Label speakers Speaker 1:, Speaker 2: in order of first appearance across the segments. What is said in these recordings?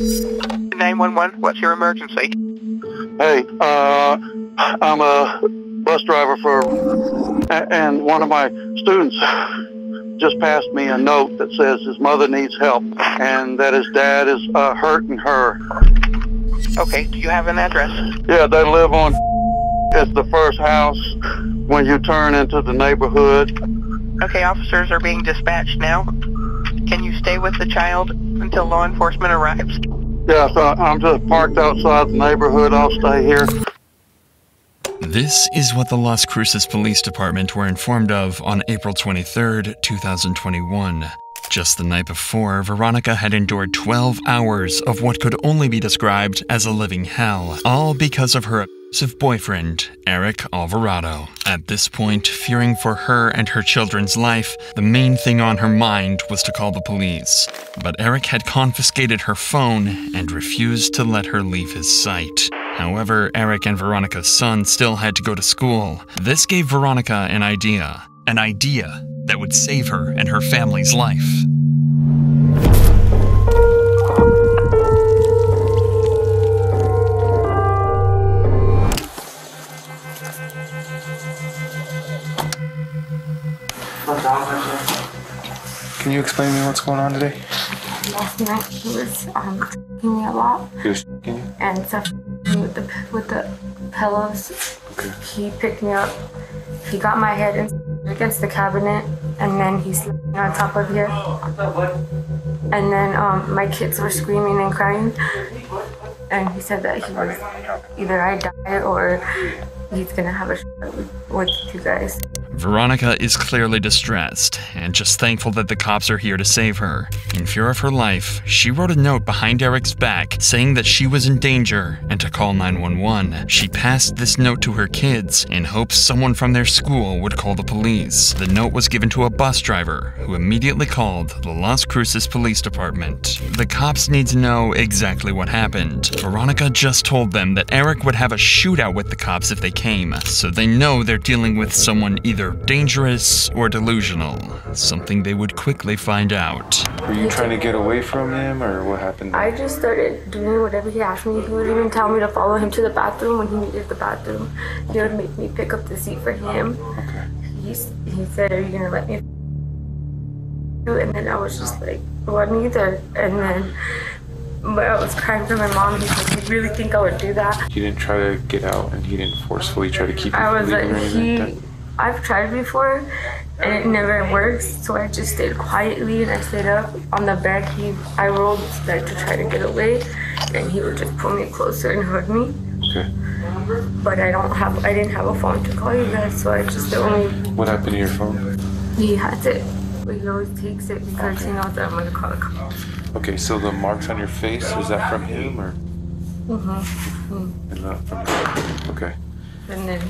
Speaker 1: 911, what's your emergency?
Speaker 2: Hey, I'm a bus driver and one of my students just passed me a note that says his mother needs help and that his dad is hurting her.
Speaker 1: Okay, do you have an address?
Speaker 2: Yeah, they live on, it's the first house when you turn into the neighborhood.
Speaker 1: Okay, officers are being dispatched now. Can you stay with the child until law enforcement arrives?
Speaker 2: Yeah, so I'm just parked outside the neighborhood. I'll stay here.
Speaker 3: This is what the Las Cruces Police Department were informed of on April 23rd, 2021. Just the night before, Veronica had endured 12 hours of what could only be described as a living hell, all because of her abusive boyfriend, Eric Alvarado. At this point, fearing for her and her children's life, the main thing on her mind was to call the police. But Eric had confiscated her phone and refused to let her leave his sight. However, Eric and Veronica's son still had to go to school. This gave Veronica an idea that would save her and her family's life.
Speaker 4: Can you explain to me what's going on today?
Speaker 5: Last night he was taking me a lot.
Speaker 4: He was taking you?
Speaker 5: And so with the pillows.
Speaker 4: Okay.
Speaker 5: He picked me up. He got my head against the cabinet, and then he slept on top of here. And then my kids were screaming and crying. And he said that he was either I die or he's gonna have a shot with you guys.
Speaker 3: Veronica is clearly distressed and just thankful that the cops are here to save her. In fear of her life, she wrote a note behind Eric's back saying that she was in danger and to call 911. She passed this note to her kids in hopes someone from their school would call the police. The note was given to a bus driver who immediately called the Las Cruces Police Department. The cops need to know exactly what happened. Veronica just told them that Eric would have a shootout with the cops if they came, so they know they're dealing with someone either dangerous or delusional, something they would quickly find out.
Speaker 4: Were you trying to get away from him, or what happened?
Speaker 5: I just started doing whatever he asked me. He would even tell me to follow him to the bathroom when he needed the bathroom. He would make me pick up the seat for him.
Speaker 4: Okay.
Speaker 5: He said, "Are you gonna let me?" And then I was just like, "Well, neither." And then, but I was crying for my mom. He said, "You really think I would do that?"
Speaker 4: You didn't try to get out, and he didn't forcefully try to keep you
Speaker 5: I
Speaker 4: from
Speaker 5: was
Speaker 4: leaving or
Speaker 5: like,
Speaker 4: anything like that?
Speaker 5: I've tried before, and it never works. So I just stayed quietly, and I stayed up on the bed. I rolled like to try to get away, and he would just pull me closer and hug me.
Speaker 4: Okay.
Speaker 5: But I didn't have a phone to call you guys, so I just
Speaker 4: What happened to your phone?
Speaker 5: He has it, but he always takes it because he knows that I'm gonna call the cops.
Speaker 4: Okay, so the marks on your face, is that from him, or? And not from him. Okay.
Speaker 5: And then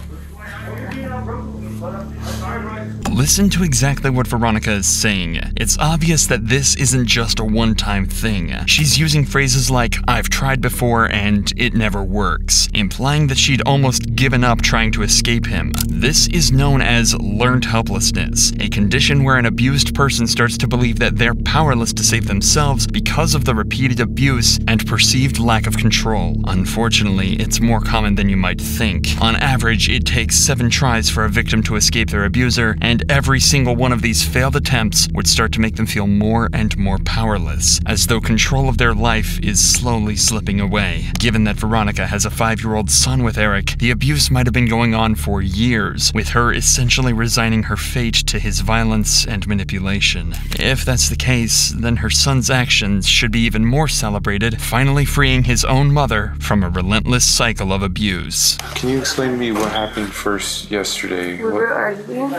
Speaker 3: Listen to exactly what Veronica is saying. It's obvious that this isn't just a one-time thing. She's using phrases like, "I've tried before and it never works," implying that she'd almost given up trying to escape him. This is known as learned helplessness, a condition where an abused person starts to believe that they're powerless to save themselves because of the repeated abuse and perceived lack of control. Unfortunately, it's more common than you might think. On average, it takes 7 tries for a victim to escape their abuser, and every single one of these failed attempts would start to make them feel more and more powerless, as though control of their life is slowly slipping away. Given that Veronica has a 5-year-old son with Eric, the abuse might have been going on for years, with her essentially resigning her fate to his violence and manipulation. If that's the case, then her son's actions should be even more celebrated, finally freeing his own mother from a relentless cycle of abuse.
Speaker 4: Can you explain to me what happened first yesterday?
Speaker 5: we were arguing.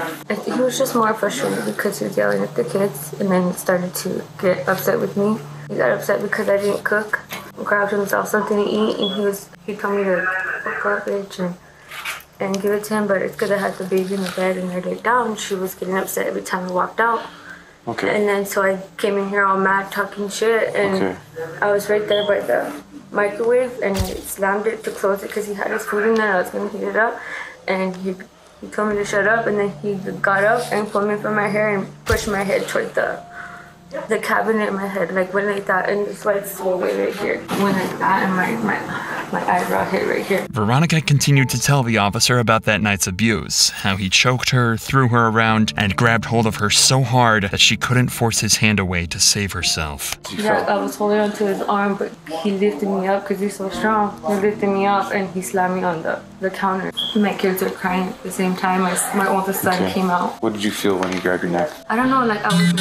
Speaker 5: He was just more frustrated because he was yelling at the kids, and then he started to get upset with me. He got upset because I didn't cook, grabbed himself something to eat, and he told me to go garbage and give it to him, but it's because I had the baby in the bed and I laid down. She was getting upset every time I walked out.
Speaker 4: Okay.
Speaker 5: And then so I came in here all mad talking shit, and I was right there by the microwave, and I slammed it to close it because he had his food in there. I was going to heat it up, and he told me to shut up, and then he got up and pulled me from my hair and pushed my head toward the the cabinet in my head, like went like that, and just went slowly right here. Went like that, and my eyebrow hit right here.
Speaker 3: Veronica continued to tell the officer about that night's abuse, how he choked her, threw her around, and grabbed hold of her so hard that she couldn't force his hand away to save herself.
Speaker 5: Yeah, I was holding onto his arm, but he lifted me up because he's so strong. He lifted me up and he slammed me on the counter. My kids were crying at the same time. My oldest son came out.
Speaker 4: What did you feel when he grabbed your neck?
Speaker 5: I don't know, like I was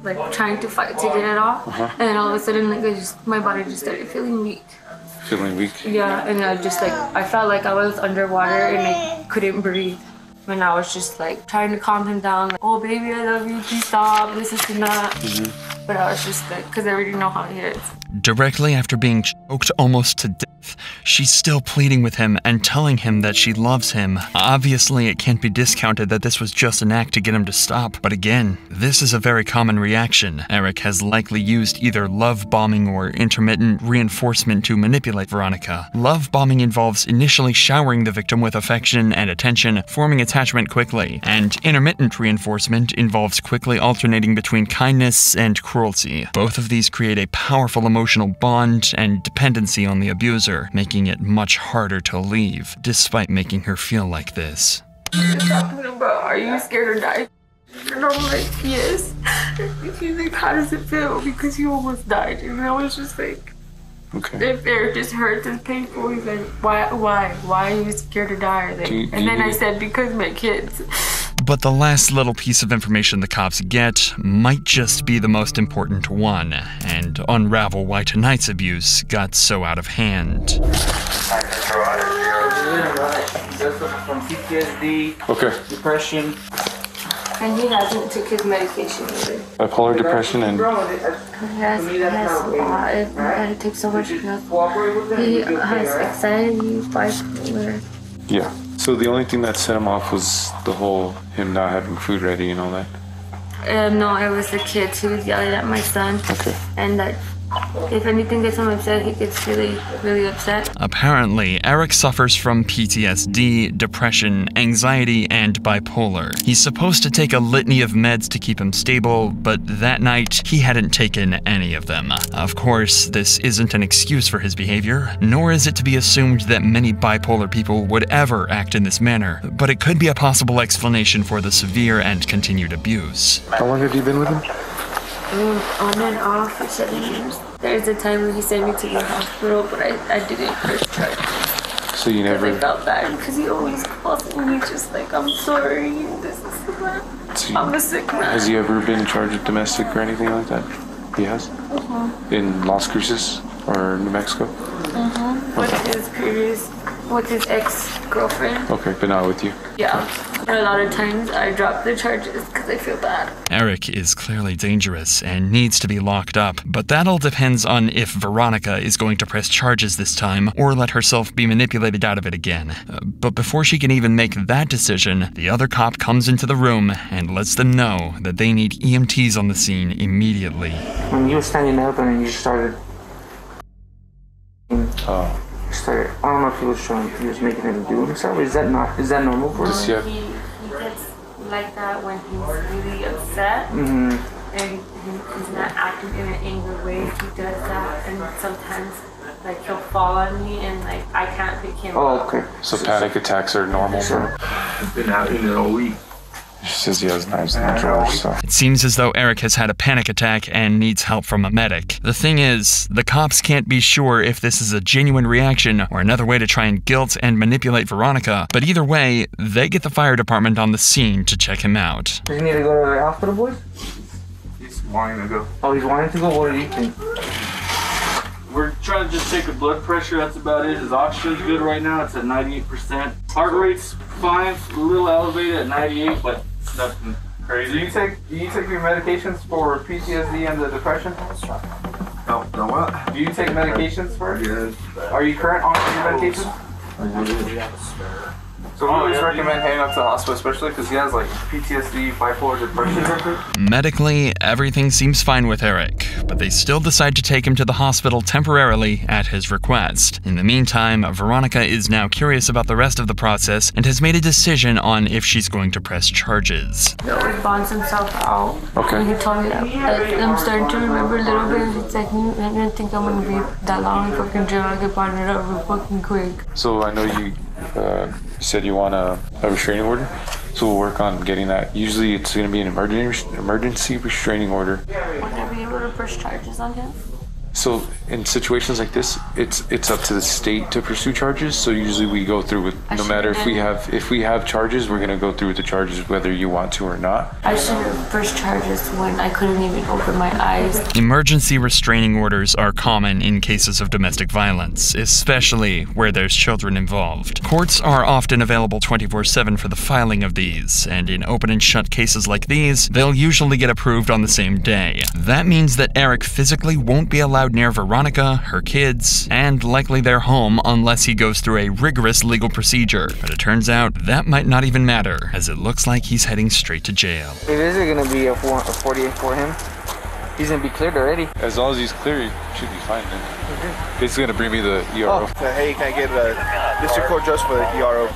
Speaker 5: like trying to fight to get it off, and then all of a sudden, like my body just started feeling weak.
Speaker 4: Feeling weak?
Speaker 5: Yeah, and I just like I felt like I was underwater and I couldn't breathe. And I was just like trying to calm him down, like, oh baby, I love you, please stop, this is not. But I was just like, because I already know how he is.
Speaker 3: Directly after being choked almost to death, she's still pleading with him and telling him that she loves him. Obviously, it can't be discounted that this was just an act to get him to stop. But again, this is a very common reaction. Eric has likely used either love bombing or intermittent reinforcement to manipulate Veronica. Love bombing involves initially showering the victim with affection and attention, forming attachment quickly. And intermittent reinforcement involves quickly alternating between kindness and cruelty. Both of these create a powerful emotional bond and dependency on the abuser, making it much harder to leave, despite making her feel like this.
Speaker 5: He's talking about, are you scared to die? And I'm like, yes. He's like, how does it feel? Because you almost died. And I was just like, if it just hurts, it's painful. He's like, why? Why are you scared to die? Like, and then I said, because my kids.
Speaker 3: But the last little piece of information the cops get might just be the most important one, and unravel why tonight's abuse got so out of hand.
Speaker 6: From PTSD, depression.
Speaker 5: And he hasn't took his medication either.
Speaker 4: Bipolar depression and...
Speaker 5: Yes, it takes so much help. He has anxiety, bipolar.
Speaker 4: Yeah. So the only thing that set him off was the whole him not having food ready and all that?
Speaker 5: No, it was the kids. He was yelling at my son.
Speaker 4: Okay.
Speaker 5: And that if anything gets him upset, he gets really, really upset.
Speaker 3: Apparently, Eric suffers from PTSD, depression, anxiety, and bipolar. He's supposed to take a litany of meds to keep him stable, but that night, he hadn't taken any of them. Of course, this isn't an excuse for his behavior, nor is it to be assumed that many bipolar people would ever act in this manner, but it could be a possible explanation for the severe and continued abuse.
Speaker 4: How long have you been with him?
Speaker 5: On and off for 7 years. There's a time when he sent me to the hospital, but I didn't press charges.
Speaker 4: So you never...
Speaker 5: I felt bad because he always calls and he's just like, I'm sorry, this is that.
Speaker 4: So
Speaker 5: I'm a sick man.
Speaker 4: Has he ever been charged with domestic or anything like that? He has? In Las Cruces or New Mexico?
Speaker 5: With his ex-girlfriend.
Speaker 4: Okay, but not with you?
Speaker 5: Yeah. A lot of times I drop the charges because I feel bad.
Speaker 3: Eric is clearly dangerous and needs to be locked up, but that all depends on if Veronica is going to press charges this time or let herself be manipulated out of it again. But before she can even make that decision, the other cop comes into the room and lets them know that they need EMTs on the scene immediately.
Speaker 6: When you were standing up and you started... I don't know if he was making him do himself. Is that normal for him?
Speaker 5: He gets like that when he's really upset. And he's not acting in an angry way. He does that, and sometimes like he'll fall on me and like I can't pick him up.
Speaker 6: Okay.
Speaker 4: So panic attacks are normal for him?
Speaker 6: He's been out in all week.
Speaker 4: She says he has knives in the drawer, so...
Speaker 3: It seems as though Eric has had a panic attack and needs help from a medic. The thing is, the cops can't be sure if this is a genuine reaction or another way to try and guilt and manipulate Veronica, but either way, they get the fire department on the scene to check him out.
Speaker 6: Does he need to go to the hospital, boys?
Speaker 7: He's wanting to go.
Speaker 6: Oh, he's wanting to go? What do you think?
Speaker 7: We're trying to just take a blood pressure, that's about it. His oxygen's good right now, it's at 98%. Heart rate's fine, a little elevated at 98, but it's nothing crazy.
Speaker 6: Do you take your medications for PTSD and the depression?
Speaker 7: No what?
Speaker 6: Do you take medications for it?
Speaker 7: Yeah.
Speaker 6: Are you current on your medications? So we always recommend heading up to the hospital, especially because he has like PTSD, bipolar depression.
Speaker 3: Medically, everything seems fine with Eric, but they still decide to take him to the hospital temporarily at his request. In the meantime, Veronica is now curious about the rest of the process and has made a decision on if she's going to press charges.
Speaker 5: He always bonds himself out.
Speaker 6: Okay.
Speaker 5: And he told me that I'm starting to remember a little bit. It's like, I didn't think I'm going to be that long in fucking jail. I get bonded up real fucking quick.
Speaker 4: So I know you said you want a restraining order, so we'll work on getting that. Usually it's going to be an emergency restraining order.
Speaker 5: Would I be able to press charges on him?
Speaker 4: So in situations like this, it's up to the state to pursue charges. So usually we go through with, no matter if we have charges, we're gonna go through with the charges whether you want to or not.
Speaker 5: I should have pressed charges when I couldn't even open my eyes.
Speaker 3: Emergency restraining orders are common in cases of domestic violence, especially where there's children involved. Courts are often available 24/7 for the filing of these, and in open and shut cases like these, they'll usually get approved on the same day. That means that Eric physically won't be allowed near Veronica, her kids, and likely their home unless he goes through a rigorous legal procedure. But it turns out that might not even matter, as it looks like he's heading straight to jail.
Speaker 6: It is going to be a 48 for him. He's going to be cleared already.
Speaker 4: As long as he's clear, he should be fine then. It's going to bring me the ERO.
Speaker 8: Hey, can I get a district court judge for the ERO?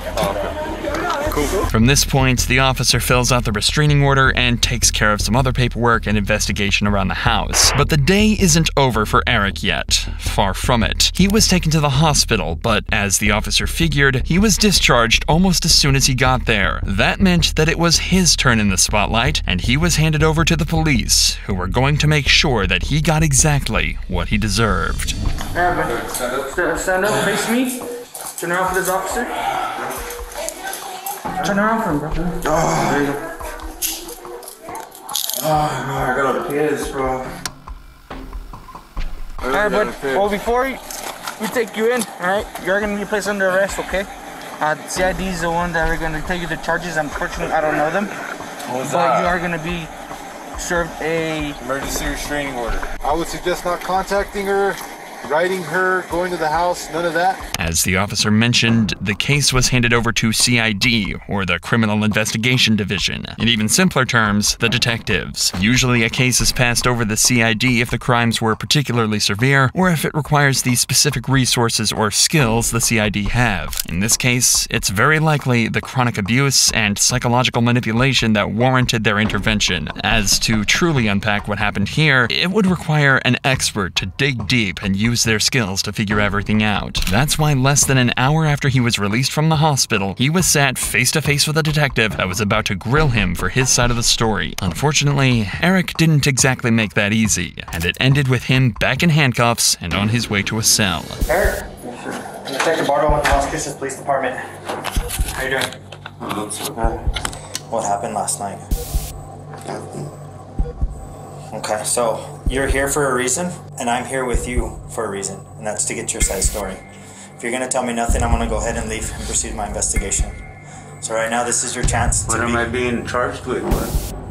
Speaker 3: Cool. From this point, the officer fills out the restraining order and takes care of some other paperwork and investigation around the house. But the day isn't over for Eric yet. Far from it. He was taken to the hospital, but as the officer figured, he was discharged almost as soon as he got there. That meant that it was his turn in the spotlight, and he was handed over to the police, who were going to make sure that he got exactly what he deserved.
Speaker 6: Stand up, face me. Turn around for this officer. Turn around for him, bro.
Speaker 8: Oh, there you go. Oh, man, I got all the kids, bro.
Speaker 6: Alright, bud. Well, before we take you in, alright, you're going to be placed under arrest, okay? CID is the one that are going to take you to charges. Unfortunately, I don't know them. But you are going to be served a
Speaker 8: emergency restraining order. I would suggest not contacting her, writing her, going to the house, none of that.
Speaker 3: As the officer mentioned, the case was handed over to CID, or the Criminal Investigation Division. In even simpler terms, the detectives. Usually a case is passed over the CID if the crimes were particularly severe, or if it requires the specific resources or skills the CID have. In this case, it's very likely the chronic abuse and psychological manipulation that warranted their intervention. As to truly unpack what happened here, it would require an expert to dig deep and use their skills to figure everything out. That's why less than an hour after he was released from the hospital, he was sat face to face with a detective that was about to grill him for his side of the story. Unfortunately, Eric didn't exactly make that easy, and it ended with him back in handcuffs and on his way to a cell.
Speaker 9: Eric? Yes, sir. Detective Bardo with the Cruces Police Department. How you doing?
Speaker 8: Not so bad.
Speaker 9: What happened last night? Okay, so you're here for a reason, and I'm here with you for a reason, and that's to get your side story. If you're going to tell me nothing, I'm going to go ahead and leave and proceed my investigation. So right now, this is your chance.
Speaker 8: What am I being charged with?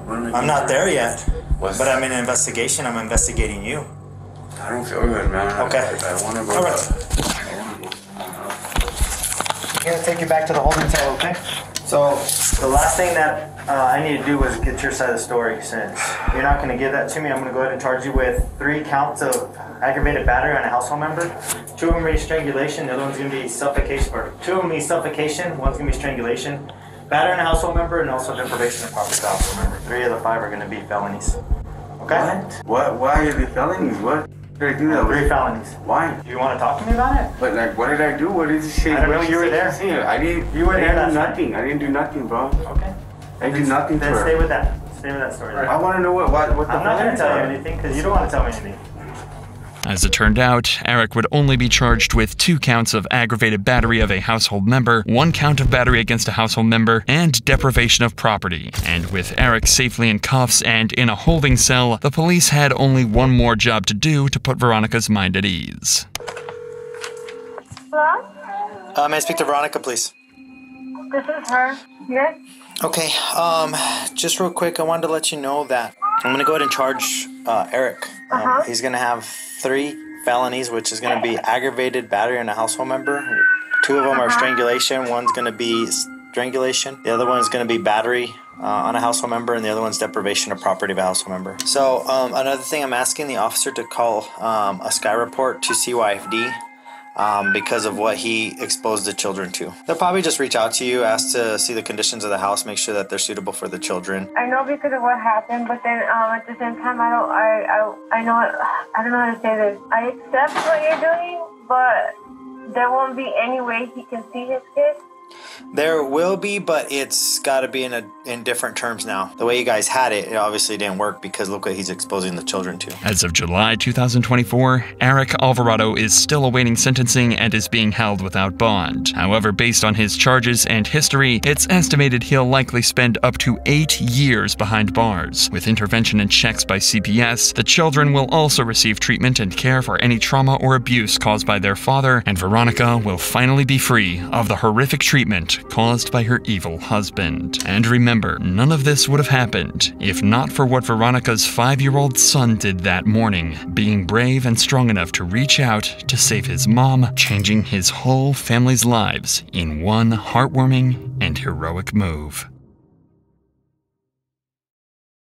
Speaker 9: I'm not there yet,
Speaker 8: What's
Speaker 9: but I'm in an investigation. I'm investigating you.
Speaker 8: I don't feel good, man.
Speaker 9: Okay.
Speaker 8: I want to go.
Speaker 9: All right. I'm going to take you back to the holding cell, okay? So the last thing that I need to do was get your side of the story. Since you're not going to give that to me, I'm going to go ahead and charge you with 3 counts of aggravated battery on a household member. 2 of them are strangulation, the other one's going to be suffocation, or 2 of them be suffocation, one's going to be strangulation. Battery on a household member, and also deprivation of property to a household member. 3 of the 5 are going to be felonies. Okay?
Speaker 8: What? Why are they felonies? What did I do that?
Speaker 9: 3 felonies.
Speaker 8: Why?
Speaker 9: Do you want to talk to me about it?
Speaker 8: But like, what did I do? What did you say?
Speaker 9: I don't know, you were there.
Speaker 8: I didn't.
Speaker 9: You were there,
Speaker 8: I didn't do
Speaker 9: that's
Speaker 8: nothing. I didn't do nothing, bro.
Speaker 9: Okay.
Speaker 8: I did nothing to
Speaker 9: Then
Speaker 8: her.
Speaker 9: stay with that. Stay with that story.
Speaker 8: I want to know what the
Speaker 9: I'm not going to tell you
Speaker 8: felonies are.
Speaker 9: anything because you don't want to tell me anything.
Speaker 3: As it turned out, Eric would only be charged with 2 counts of aggravated battery of a household member, 1 count of battery against a household member, and deprivation of property. And with Eric safely in cuffs and in a holding cell, the police had only one more job to do to put Veronica's mind at ease.
Speaker 10: Hello?
Speaker 9: May I speak to Veronica, please?
Speaker 10: This is her. Yes?
Speaker 9: Okay, just real quick, I wanted to let you know that I'm going to go ahead and charge Eric. He's going to have 3 felonies, which is going to be aggravated battery on a household member. 2 of them are strangulation. One's going to be strangulation. The other one is going to be battery on a household member, and the other one's deprivation of property of a household member. So another thing, I'm asking the officer to call a Sky report to CYFD because of what he exposed the children to. They'll probably just reach out to you, ask to see the conditions of the house, make sure that they're suitable for the children.
Speaker 10: I know because of what happened, but then at the same time, I don't know how to say this. I accept what you're doing, but there won't be any way he can see his kid.
Speaker 9: There will be, but it's got to be in different terms now. The way you guys had it, it obviously didn't work because look what he's exposing the children to.
Speaker 3: As of July 2024, Eric Alvarado is still awaiting sentencing and is being held without bond. However, based on his charges and history, it's estimated he'll likely spend up to 8 years behind bars. With intervention and checks by CPS, the children will also receive treatment and care for any trauma or abuse caused by their father, and Veronica will finally be free of the horrific treatment caused by her evil husband. And remember, none of this would have happened if not for what Veronica's 5-year-old son did that morning, being brave and strong enough to reach out to save his mom, changing his whole family's lives in one heartwarming and heroic move.